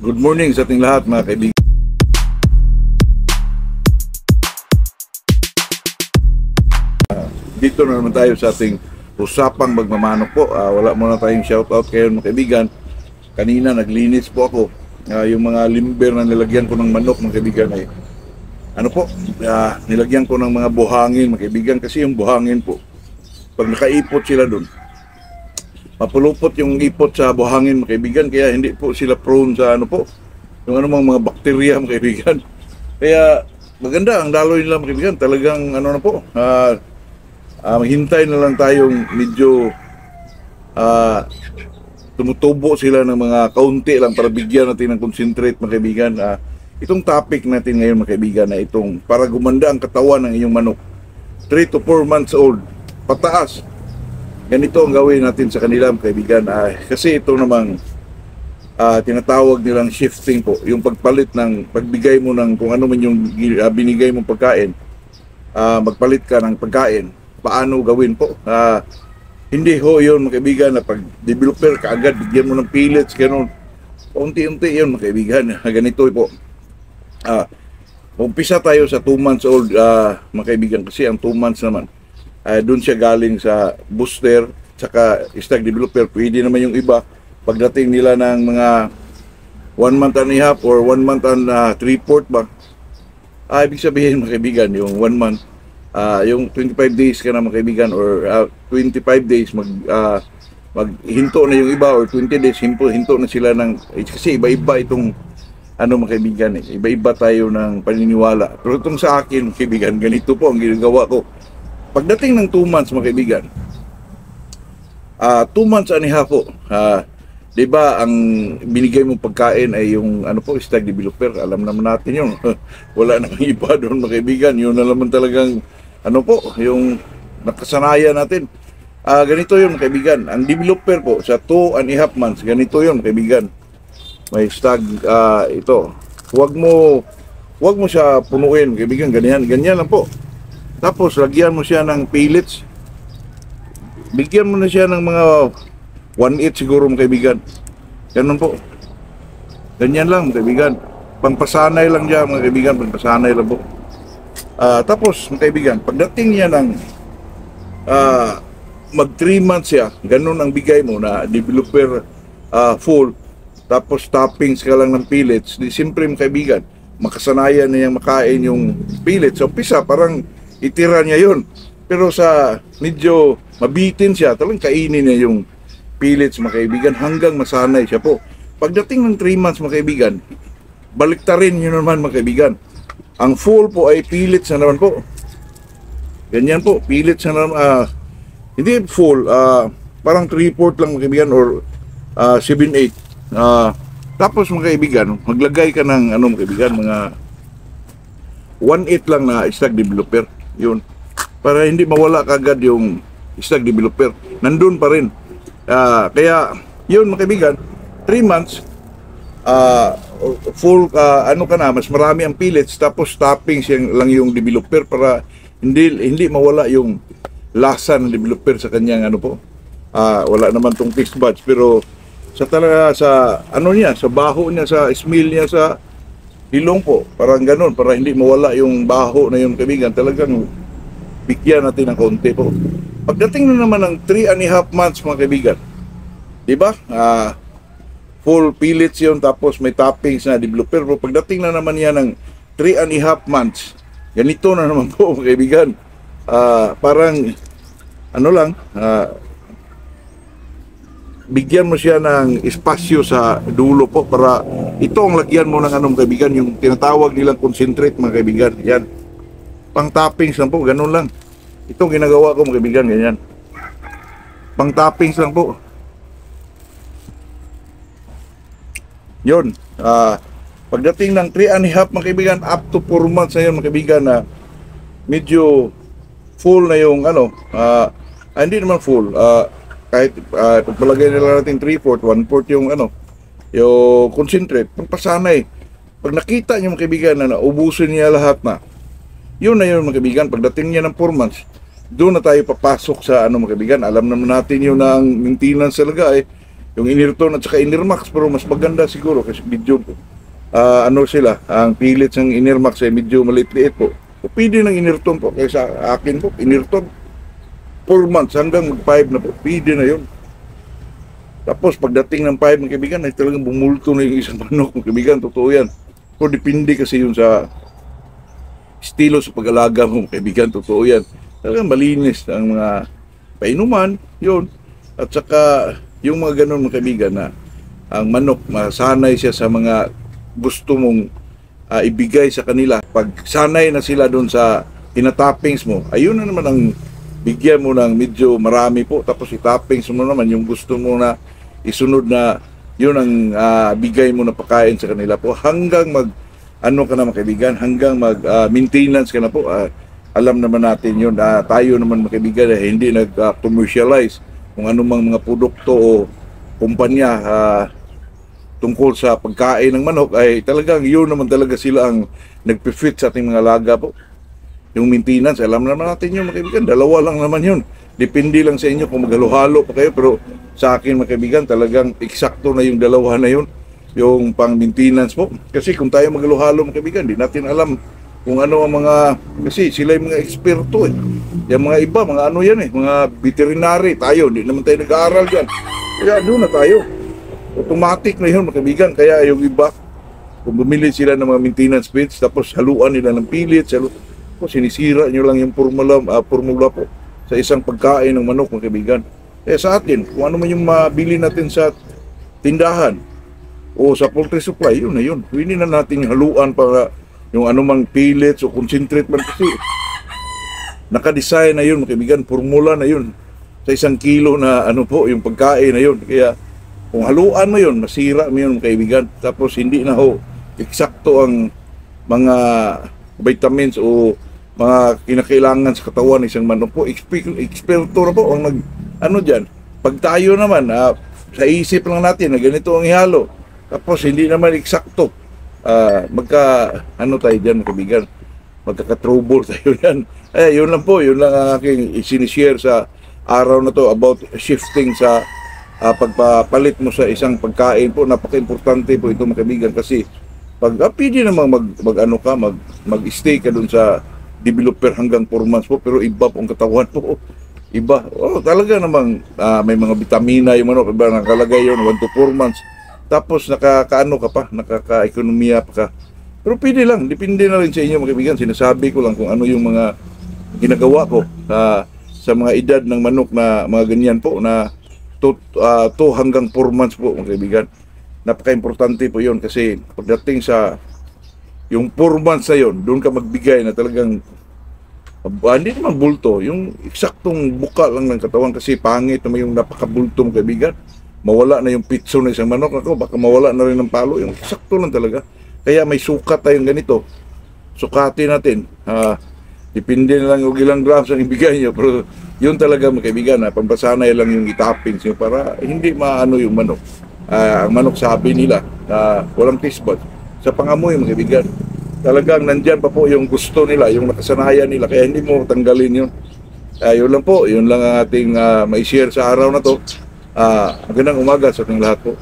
Good morning sa ating lahat mga kaibigan. Dito na naman tayo sa ating usapang magmamanok po. Wala muna tayong shoutout kayo mga kaibigan. Kanina naglinis po ako. Yung mga limber na nilagyan ko ng manok mga kaibigan ay nilagyan ko ng mga buhangin mga kaibigan. Kasi yung buhangin po, pag nakaipot sila dun, mapulupot yung ipot sa buhangin mga kaibigan, kaya hindi po sila prone sa yung mga bakterya mga kaibigan. Kaya maganda ang daloy nila mga kaibigan. Talagang hintay na lang tayong medyo tumutubo sila ng mga kaunti lang para bigyan natin ng concentrate mga kaibigan. Itong topic natin ngayon mga kaibigan na itong para gumanda ang katawan ng inyong manok, 3 to 4 months old pataas. Ganito ang gawin natin sa kanila mga kaibigan. Kasi ito namang tinatawag nilang shifting po. Yung pagpalit ng, pagbigay mo ng kung ano man yung binigay mong pagkain, magpalit ka ng pagkain. Paano gawin po? Hindi ho yun mga kaibigan na pag-developer ka agad, bigyan mo ng pellets, gano'n. Unti-unti yun mga kaibigan. Ganito po. Umpisa tayo sa 2 months old mga kaibigan. Kasi ang 2 months naman, doon siya galing sa booster tsaka stag developer. Pwede naman yung iba pagdating nila ng mga 1 month and a half or 1 month and 3/4 ba. Ibig sabihin mga kaibigan, yung 1 month, yung 25 days ka na mga kaibigan or 25 days maghinto na yung iba or 20 days hinto na sila ng, kasi iba-iba itong mga kaibigan iba-iba tayo ng paniniwala. Pero itong sa akin mga kaibigan, ganito po ang ginagawa ko. Pagdating ng 2 months mga kaibigan, 2 months and a half po, diba ang binigay mong pagkain ay yung stag developer. Alam naman natin yun. Wala namang iba doon mga kaibigan. Yun na naman talagang yung nakasanayan natin. Ganito yun mga kaibigan. Ang developer po sa 2 and a half months, ganito yun mga kaibigan. May stag ito. Huwag mo siya punuin mga kaibigan. Ganyan lang po. Tapos lagyan mo siya ng pellets. Bigyan mo na siya ng mga 1/8 siguro mga kaibigan. Ganun po. Ganyan lang mga kaibigan. Pangpasanay lang siya mga kaibigan. Pangpasanay lang po. Tapos mga kaibigan, pagdating niya ng mag 3 months siya, ganun ang bigay mo na developer full. Tapos toppings ka lang ng pellets. Di siyempre mga kaibigan, makasanayan na niyang makain yung pellets. So umpisa parang itira niya yun. Pero sa medyo mabitin siya, talagang kainin niya yung pellets mga kaibigan hanggang masanay siya po. Pagdating ng 3 months mga kaibigan, baliktarin nyo naman mga kaibigan. Ang full po ay pellets na naman po. Ganyan po, pellets na naman. Hindi full, parang 3/4 lang mga kaibigan or 7/8. Tapos mga kaibigan, maglagay ka ng mga kaibigan, mga 1/8 lang na stag developer. Yun. Para hindi mawala kagad yung stag developer. Nandun pa rin. Kaya, yun mga kaibigan, 3 months, full, mas marami ang pellets, tapos toppings lang yung developer para hindi mawala yung lasa ng developer sa kanyang wala naman tong taste buds, pero sa baho niya, sa smell niya, sa ilong po, parang ganun, para hindi mawala yung baho na yun kaibigan. Talagang bigyan natin ng konti po. Pagdating na naman ng 3 and a half months mga kaibigan, diba? Full pellets yun, tapos may toppings na developer. Pero pagdating na naman yan ng 3 and a half months, ganito na naman po mga kaibigan. Parang bigyan mo siya ng espasyo sa dulo po para ito ang lagyan mo ng kaibigan, yung tinatawag nilang concentrate mga kaibigan. Yan, pang toppings lang po, ganun lang. Ito ginagawa ko mga kaibigan, ganyan. Pang toppings lang po. Yun. Pagdating ng 3 and a half mga kaibigan, up to 4 months na yun mga kaibigan, na medyo full na yung hindi naman full. Kahit pagpalagay nila natin 3/4, 1/4 yung yung concentrate, pagpasanay. Pag nakita niyo mga kaibigan na naubusin niya lahat na, yun na yun mga kaibigan. Pagdating niya ng 4 months, doon na tayo papasok sa mga kaibigan. Alam naman natin yun na ang maintenance talaga yung Inirton at saka Inirmax, pero mas maganda siguro kasi medyo ano sila, ang pellets ng Inirmax ay medyo maliit-liit po. So, pwede ng Inirton po, kaya sa akin po, Inirton 4 months hanggang mag 5 na po, pwede na yun. Tapos pagdating ng 5 mga kaibigan, ay talagang bumulto na yung isang manok mga kaibigan, totoo yan. So depende kasi yun sa estilo sa pag-alaga mo mga kaibigan, totoo yan. Talagang malinis ang mga painuman, yun. At saka yung mga ganun mga kaibigan na ang manok, masanay siya sa mga gusto mong ibigay sa kanila. Pag sanay na sila doon sa tinatoppings mo, ayun na naman ang bigyan mo ng medyo marami po, tapos itoppings mo naman yung gusto mo na isunod na yun ang bigay mo na pagkain sa kanila po hanggang mag ano ka na mga kaibigan, hanggang mag maintenance ka na po. Alam naman natin yun, tayo naman mga kaibigan hindi nag-commercialize kung anumang mga produkto o kumpanya tungkol sa pagkain ng manok, ay talagang yun naman talaga sila ang nagpifit sa ating mga alaga po. Yung maintenance, alam naman natin yun mga kaibigan, dalawa lang naman yun. Depende lang sa inyo kung maghalo-halo pa kayo, pero sa akin mga kaibigan, talagang eksakto na yung dalawa na yun, yung pang maintenance po. Kasi kung tayo maghalo-halo mga kaibigan, di natin alam kung ano ang mga, kasi sila yung mga eksperto eh. Yung mga iba, mga ano yan eh, mga veterinary, tayo, hindi naman tayo nag-aaral dyan. Kaya doon na tayo. Automatic na yun mga kaibigan, kaya yung iba, kung bumili sila ng mga maintenance feeds, tapos haluan nila ng pellets, sinisira nyo lang yung formula po sa isang pagkain ng manok mga kaibigan. Kaya sa atin, kung ano man yung mabili natin sa tindahan o sa poultry supply, yun na yun. Hindi na natin yung haluan para yung anumang pellets o concentrate man, kasi nakadesign na yun mga kaibigan, formula na yun sa 1 kilo na ano po yung pagkain na yun. Kaya kung haluan mo yun, masira mo yun mga kaibigan, tapos hindi na eksakto ang mga vitamins o mga kinakailangan sa katawan ng isang manok po. Eksperto na po ang dyan. Pag tayo naman, sa isip lang natin na ganito ang ihalo, tapos hindi naman eksakto, tayo dyan, kabigan, magkaka-trouble tayo yan. Yun lang po, yun lang ang aking isinishare sa araw na to about shifting sa pagpapalit mo sa isang pagkain po. Napaka-importante po ito mga kaibigan, kasi pag pwede namang mag-stay ka dun sa developer hanggang 4 months po, pero iba po ang katawan po. Iba. Talaga namang may mga vitamina yung manok, iba nakalagay yun 1 to 4 months. Tapos nakaka-ekonomiya pa ka. Pero pwede lang, depende na rin sa inyo mga kaibigan. Sinasabi ko lang kung ano yung mga ginagawa ko sa mga edad ng manok na mga ganyan po na 2 hanggang 4 months po mga kaibigan. Napaka-importante po yun, kasi pagdating sa yung 4 months na yun, doon ka magbigay na talagang hindi naman bulto, yung eksaktong buka lang ng katawan, kasi pangit naman yung napakabulto mga kaibigan. Mawala na yung pitso na isang manok, baka mawala na rin ng palo, yung eksakto lang talaga. Kaya may sukat tayong ganito, sukatin natin, depende na lang yung ilang grams ang ibigay nyo, pero yun talaga mga kaibigan, pampasanay lang yung itoppings nyo para hindi maano yung manok. Ang manok, sabi nila, walang taste buds. Sa pangamoy mga kaibigan, talagang nandyan pa po yung gusto nila, yung nakasanayan nila, kaya hindi mo tanggalin yun. Yun lang po, yun lang ang ating mai-share sa araw na to. Magandang umaga sa ating lahat po.